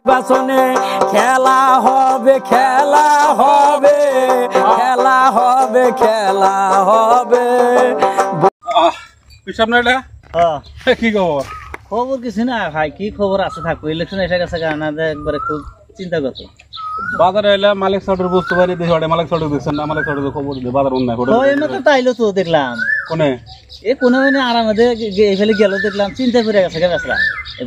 বাসনে খেলা হবে খেলা হবে খেলা হবে খেলা হবে। কি খবর? খবর কিছু না ভাই, কি খবর আছে থাকবো, ইলেকশন এসে গেছে একবারে খুব চিন্তা করতো। বাজারে এলে মালিক সাউটের বস্তু বাড়ি দেখি মালিক সাউটের দেখছেন না, মালিক সাউটের খবর বাজার তো তাইলো তো দেখলাম কোনে এ কোনো আরামে এখানে গেল দেখলাম চিন্তা করে গেছে বেসরা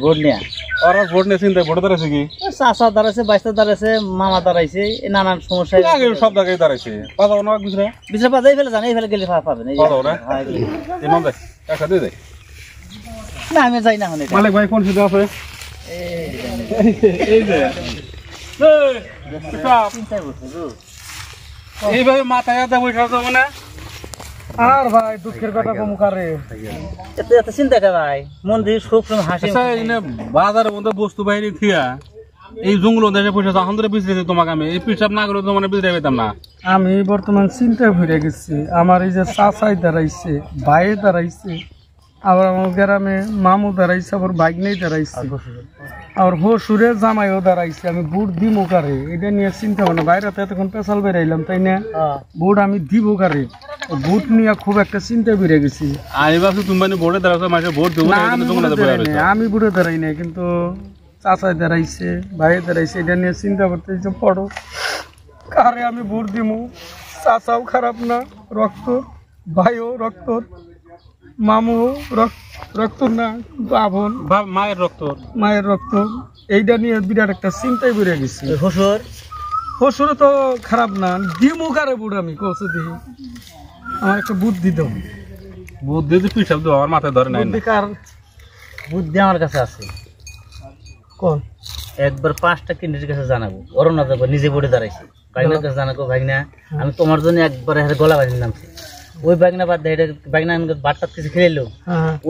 ভোট নিয়ে। ওরা ভোট নিয়ে চিন্তা ভোটে দাঁড়াইছে কি চাষা দাঁড়াইছে, বাইশটা দাঁড়াইছে, মামা দাঁড়াইছে, নানান সমস্যা সব জায়গায় দাঁড়াইছে। বিচার পাতাই ফেলে জানাই ফেলে গেলে পাবেন না, আমি যাই না এখন। মালিক ভাই কোন সিদ্ধ আছে? এইভাবে মাথায় বসে মানে আর ভাই দুঃখের কথা কম কারে এত চিন্তা কে ভাই, মন দিয়ে সব সময় হাসি। বাজারের মধ্যে বস্তু বাইরে থিয়া এই জঙ্গল দেশে পয়সা তখন ধরে বিচরেছি তোমাকে আমি এই পিসাব না করে তোমার বিচরে পেতাম না। আমি বর্তমান চিন্তায় ঘুরে গেছি। আমার এই যে চাচাই দাঁড়াইছে, ভাইয়ে দাঁড়াইছে, আবার আমার গ্রামে মামু দাঁড়াইছে, আবার ভাগ্নেই দাঁড়াইছে, আর হসুরে জামাইও দাঁড়াইছে। আমি বুট দিব কারে এটা নিয়ে চিন্তা ভাবনা, বাইরে তো এতক্ষণ পেশাল বেরাইলাম তাই না, বুট আমি দিব কারে, বুট নিয়ে খুব একটা চিন্তা বেড়ে গেছি। আমি ভাবছি তুমি মানে ভোটে দাঁড়াচ্ছ, মাসে ভোট দেবো। আমি বুটে দাঁড়াই না, কিন্তু চাচাই দাঁড়াইছে, ভাই দাঁড়াইছে, এটা নিয়ে চিন্তা করতে পড়ো কারে আমি ভোট দিব। চাচাও খারাপ না রক্ত, ভাইও রক্ত, মামু রক্ত না আভন মায়ের রক্ত, এইটা নিয়ে বিরাট একটা চিন্তায় বেড়ে গেছি। শ্বশুর তো খারাপ না, দিমু কারে বুট আমি কৌশল দিই, আমার একটা বুদ্ধি দাও। বুদ্ধি পিসাব দেবো, আমার মাথায় ধরে নাই। বুদ্ধি আমার কাছে আছে। কোন? একবার 5টা কেন্দ্রের কাছে জানাবো, ওরও না যাবো, নিজে বোর্ডে দাঁড়াইছি, ভাগনার কাছে জানাবো, ভাগনা আমি তোমার জন্য একবার গলা বাজি নামছি। ওই বাগনা বাদ দেয়, বাগনা বাটটাত কিছু খেলেলো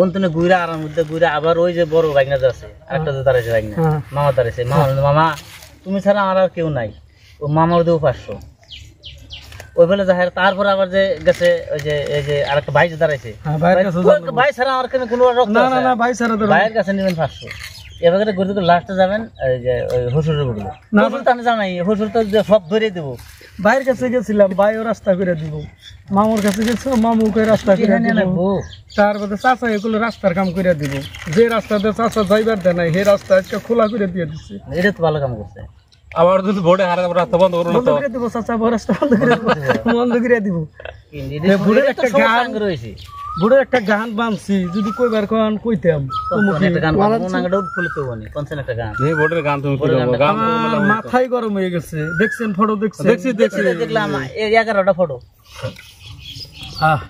ওন ঘুরে আর মধ্যে ঘুরে আবার ওই যে বড় বাগনা যে আছে আরেকটা যে দাঁড়াইছে বাগনা, মামা দাঁড়াইছে। মামা তুমি ছাড়া আমার আর কেউ নাই। ও মামার দেবো 500 ওই বলে যাই। তারপর আবার যে গেছে ওই যে এই যে আরেকটা ভাই যে দাঁড়াইছে, ভাই ছাড়া আমার কেন কোনো ভাইয়ের কাছে নেবেন 500। এভাবে ঘুরতে তো লাস্টে যাবেন ওই যে ওই হসুরের বললো না, তো আমি জানাই হসুর তো সব ধরে দেবো। ভাইয়ের কাছে গেছিলাম, ভাইও রাস্তা করে দিব, মামুর কাছে গেছো, মামুকে রাস্তা করে দিব, তারপরে চাচা এগুলো রাস্তার কাম করে দিব। যে রাস্তাতে চাচা যাইবার দেয় নাই সেই রাস্তা আজকে খোলা করে দিয়ে দিচ্ছে। এটা তো ভালো কাম করছে। আবার যদি ভোটে হারে রাস্তা বন্ধ করে দিব, চাচা রাস্তা বন্ধ করে দিব। ভোটের একটা গান রয়েছে, ভোটের একটা গান বানছি, যদি কইবার কোন কইতাম মাথায় গরম হয়ে গেছে। দেখছেন ফটো? দেখছি দেখলাম 11টা ফটো।